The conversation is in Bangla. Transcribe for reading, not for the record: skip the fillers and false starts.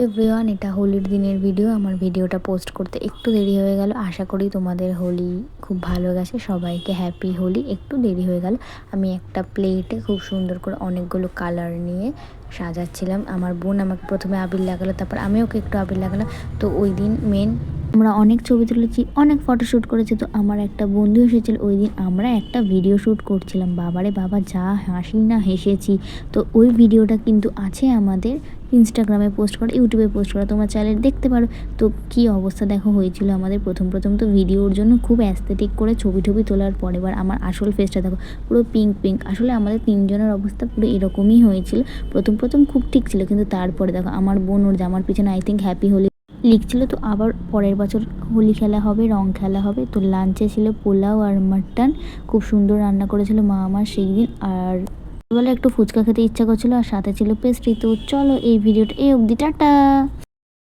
এভরিওয়ান, এটা হোলির দিনের ভিডিও। আমার ভিডিওটা পোস্ট করতে একটু দেরি হয়ে গেল। আশা করি তোমাদের হোলি খুব ভালো গেছে। সবাইকে হ্যাপি হোলি। একটু দেরি হয়ে গেল। আমি একটা প্লেটে খুব সুন্দর করে অনেকগুলো কালার নিয়ে সাজাচ্ছিলাম। আমার বোন আমাকে প্রথমে আবির লাগালো, তারপর আমি ওকে একটু আবির লাগালাম। তো ওই দিন আমরা অনেক ছবি তুলেছি, অনেক ফটোশ্যুট করেছি। তো আমার একটা বন্ধু এসেছিল ওই দিন, আমরা একটা ভিডিও শ্যুট করছিলাম। বাবারে বাবা, যা হাসি না হেসেছি। তো ওই ভিডিওটা কিন্তু আছে আমাদের ইনস্টাগ্রামে পোস্ট করা, ইউটিউবে পোস্ট করা, তোমরা চাইলে দেখতে পারো। তো কী অবস্থা দেখো হয়েছিল আমাদের। প্রথম তো ভিডিওর জন্য খুব অ্যাস্থেটিক করে ছবি তোলার পরে এবার আমার আসল ফেসটা দেখো, পুরো পিঙ্ক পিঙ্ক। আসলে আমাদের তিনজনের অবস্থা পুরো এরকমই হয়েছিল। প্রথম খুব ঠিক ছিল, কিন্তু তারপরে দেখো আমার বোন ওর জামার পিছনে আই থিঙ্ক হ্যাপি হোলি লিখছিল। তো আবার পরের বছর হোলি খেলা হবে, রং খেলা হবে। তো লাঞ্চে ছিল পোলাও আর মাটন, খুব সুন্দর রান্না করেছিল মা আমার সেই দিন। আর বলে একটু ফুচকা খেতে ইচ্ছা করছিল, আর সাথে ছিল পেস্ট্রি। তো চলো এই ভিডিওটা এই অবধি, টাটা।